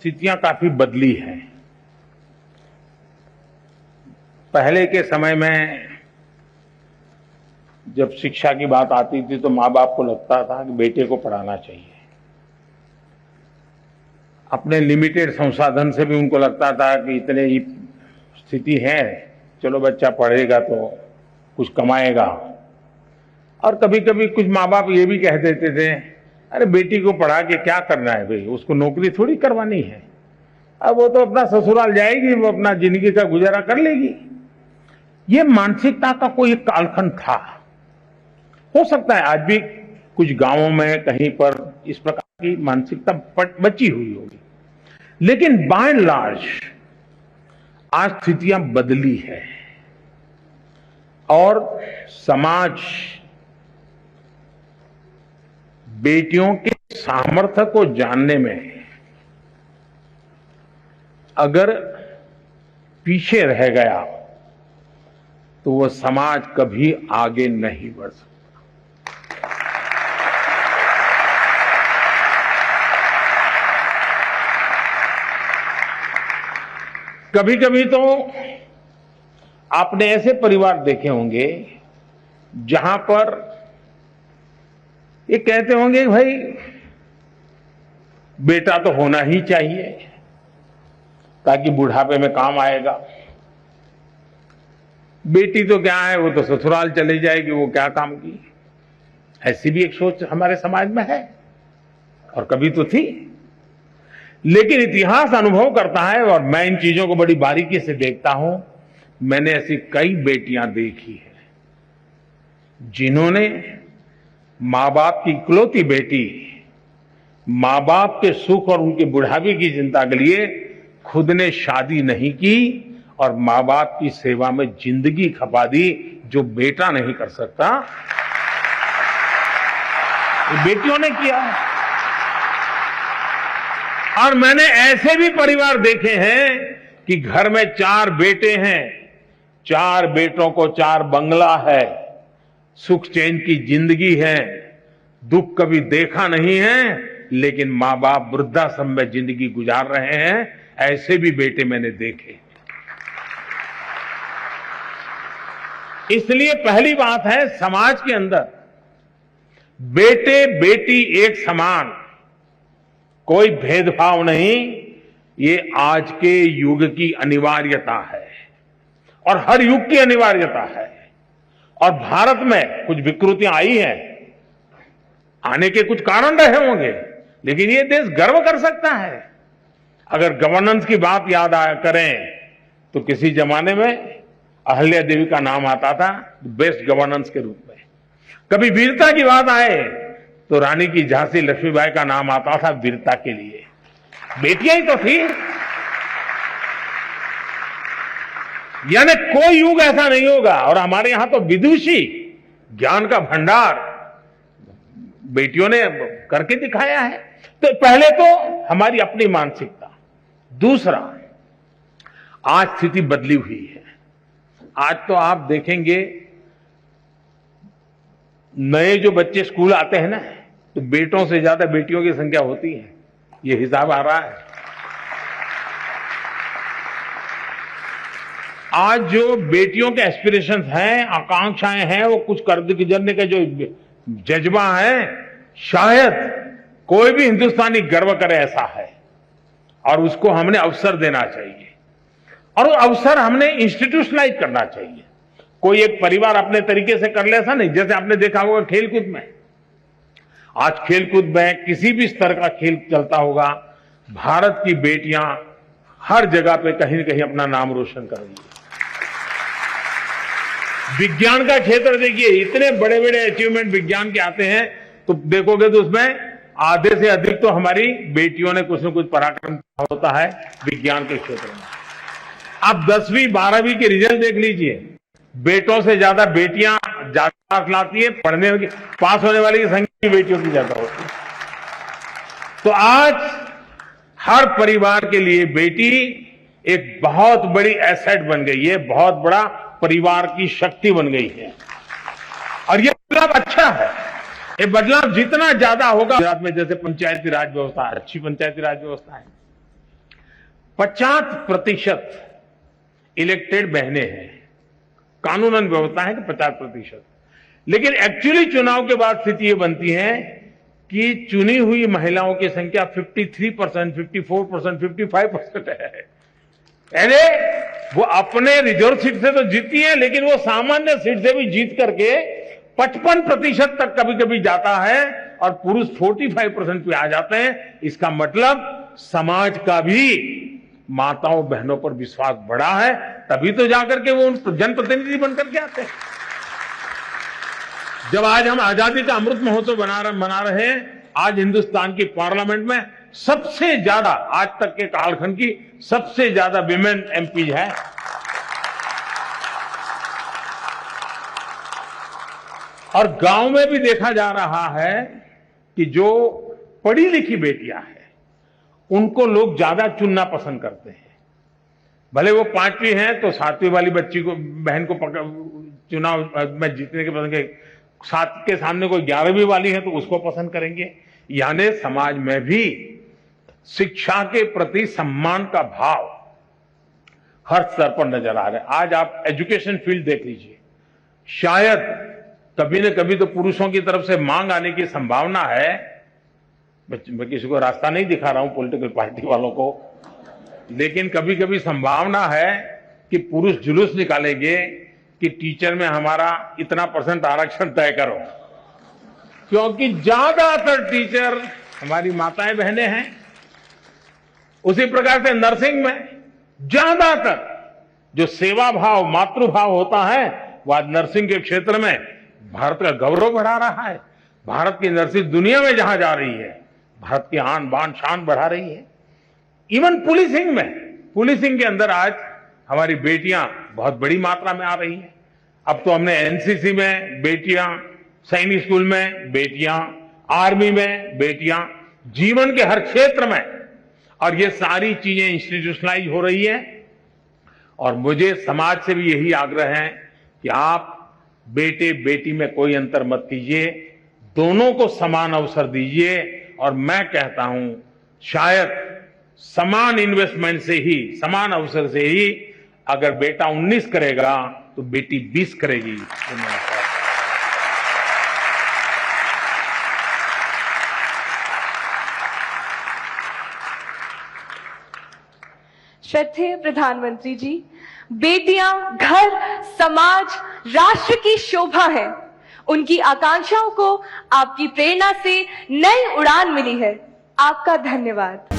स्थितियां काफी बदली हैं। पहले के समय में जब शिक्षा की बात आती थी तो माँ बाप को लगता था कि बेटे को पढ़ाना चाहिए। अपने लिमिटेड संसाधन से भी उनको लगता था कि इतने ही स्थिति है, चलो बच्चा पढ़ेगा तो कुछ कमाएगा। और कभी कभी कुछ माँ बाप ये भी कह देते थे, अरे बेटी को पढ़ा के क्या करना है भाई, उसको नौकरी थोड़ी करवानी है, अब वो तो अपना ससुराल जाएगी, वो अपना जिंदगी का गुजारा कर लेगी। ये मानसिकता का कोई एक कालखंड था। हो सकता है आज भी कुछ गांवों में कहीं पर इस प्रकार की मानसिकता बची हुई होगी, लेकिन बाय एंड लार्ज आज स्थितियां बदली है और समाज बेटियों के सामर्थ्य को जानने में अगर पीछे रह गया तो वह समाज कभी आगे नहीं बढ़ सकता। कभी कभी तो आपने ऐसे परिवार देखे होंगे जहां पर ये कहते होंगे भाई बेटा तो होना ही चाहिए ताकि बुढ़ापे में काम आएगा, बेटी तो क्या है, वो तो ससुराल चली जाएगी, वो क्या काम की। ऐसी भी एक सोच हमारे समाज में है और कभी तो थी। लेकिन इतिहास अनुभव करता है और मैं इन चीजों को बड़ी बारीकी से देखता हूं। मैंने ऐसी कई बेटियां देखी है जिन्होंने मां बाप की इकलौती बेटी, मां बाप के सुख और उनके बुढ़ापे की चिंता के लिए खुद ने शादी नहीं की और मां बाप की सेवा में जिंदगी खपा दी, जो बेटा नहीं कर सकता, बेटियों ने किया। और मैंने ऐसे भी परिवार देखे हैं कि घर में 4 बेटे हैं, 4 बेटों को 4 बंगला है, सुख चैन की जिंदगी है, दुख कभी देखा नहीं है, लेकिन मां बाप वृद्धाश्रम में जिंदगी गुजार रहे हैं। ऐसे भी बेटे मैंने देखे। इसलिए पहली बात है, समाज के अंदर बेटे बेटी एक समान, कोई भेदभाव नहीं, ये आज के युग की अनिवार्यता है और हर युग की अनिवार्यता है। और भारत में कुछ विकृतियां आई हैं, आने के कुछ कारण रहे होंगे, लेकिन ये देश गर्व कर सकता है। अगर गवर्नेंस की बात याद करें तो किसी जमाने में अहल्या देवी का नाम आता था बेस्ट गवर्नेंस के रूप में। कभी वीरता की बात आए तो रानी की झांसी लक्ष्मीबाई का नाम आता था वीरता के लिए। बेटियां ही तो थी। यानी कोई युग ऐसा नहीं होगा। और हमारे यहां तो विदुषी ज्ञान का भंडार बेटियों ने करके दिखाया है। तो पहले तो हमारी अपनी मानसिकता, दूसरा आज स्थिति बदली हुई है। आज तो आप देखेंगे नए जो बच्चे स्कूल आते हैं ना, तो बेटों से ज्यादा बेटियों की संख्या होती है, ये हिसाब आ रहा है। आज जो बेटियों के एस्पिरेशंस हैं, आकांक्षाएं हैं, वो कुछ कर गुजरने का जो जज्बा है, शायद कोई भी हिंदुस्तानी गर्व करे ऐसा है। और उसको हमने अवसर देना चाहिए और वो अवसर हमने इंस्टीट्यूशनलाइज करना चाहिए। कोई एक परिवार अपने तरीके से कर ले ऐसा नहीं। जैसे आपने देखा होगा खेलकूद में, आज खेलकूद में किसी भी स्तर का खेल चलता होगा, भारत की बेटियां हर जगह पे कहीं न कहीं अपना नाम रोशन कर रही है। विज्ञान का क्षेत्र देखिए, इतने बड़े बड़े अचीवमेंट विज्ञान के आते हैं, तो देखोगे तो उसमें आधे से अधिक तो हमारी बेटियों ने कुछ न कुछ पराक्रम होता है विज्ञान के क्षेत्र में। आप 10वीं 12वीं के रिजल्ट देख लीजिए, बेटों से ज्यादा बेटियां ज्यादा लाती है, पढ़ने की पास होने वाली की संख्या बेटियों की ज्यादा होती है। तो आज हर परिवार के लिए बेटी एक बहुत बड़ी एसेट बन गई है, बहुत बड़ा परिवार की शक्ति बन गई है। और ये बदलाव अच्छा है। ये बदलाव जितना ज्यादा होगा, गुजरात में जैसे पंचायती राज व्यवस्था, अच्छी पंचायती राज व्यवस्था है, 50% इलेक्टेड बहनें हैं। कानूनन व्यवस्था है कि 50%, लेकिन एक्चुअली चुनाव के बाद स्थिति ये बनती है कि चुनी हुई महिलाओं की संख्या 53%, 54%, 55% है। यानी वो अपने रिजर्व सीट से तो जीती है, लेकिन वो सामान्य सीट से भी जीत करके 55% तक कभी कभी जाता है और पुरुष 45% पे आ जाते हैं। इसका मतलब समाज का भी माताओं बहनों पर विश्वास बढ़ा है, तभी तो जाकर के वो जनप्रतिनिधि बनकर के आते हैं। जब आज हम आजादी का अमृत महोत्सव मना रहे हैं, आज हिंदुस्तान की पार्लियामेंट में सबसे ज्यादा, आज तक के कालखंड की सबसे ज्यादा विमेन एमपी है। और गांव में भी देखा जा रहा है कि जो पढ़ी लिखी बेटियां हैं उनको लोग ज्यादा चुनना पसंद करते हैं। भले वो 5वीं हैं तो 7वीं वाली बच्ची को, बहन को चुनाव में जीतने के पसंद, 7 के सामने कोई 11वीं वाली है तो उसको पसंद करेंगे। यानी समाज में भी शिक्षा के प्रति सम्मान का भाव हर स्तर पर नजर आ रहा है। आज आप एजुकेशन फील्ड देख लीजिए, शायद कभी न कभी तो पुरुषों की तरफ से मांग आने की संभावना है। मैं किसी को रास्ता नहीं दिखा रहा हूं, पॉलिटिकल पार्टी वालों को, लेकिन कभी कभी संभावना है कि पुरुष जुलूस निकालेंगे कि टीचर में हमारा इतना % आरक्षण तय करो, क्योंकि ज्यादातर टीचर हमारी माताएं बहनें हैं। उसी प्रकार से नर्सिंग में ज्यादातर जो सेवा भाव, मातृभाव होता है, वह नर्सिंग के क्षेत्र में भारत का गौरव बढ़ा रहा है। भारत की नर्सिंग दुनिया में जहां जा रही है, भारत की आन बान शान बढ़ा रही है। इवन पुलिसिंग में, पुलिसिंग के अंदर आज हमारी बेटियां बहुत बड़ी मात्रा में आ रही हैं। अब तो हमने एनसीसी में बेटियां, सैनिक स्कूल में बेटियां, आर्मी में बेटियां, जीवन के हर क्षेत्र में, और ये सारी चीजें इंस्टीट्यूशनलाइज हो रही है। और मुझे समाज से भी यही आग्रह है कि आप बेटे बेटी में कोई अंतर मत कीजिए, दोनों को समान अवसर दीजिए। और मैं कहता हूं, शायद समान इन्वेस्टमेंट से ही, समान अवसर से ही अगर बेटा 19 करेगा तो बेटी 20 करेगी। श्रद्धेय प्रधानमंत्री जी, बेटियां घर, समाज, राष्ट्र की शोभा है। उनकी आकांक्षाओं को आपकी प्रेरणा से नई उड़ान मिली है। आपका धन्यवाद।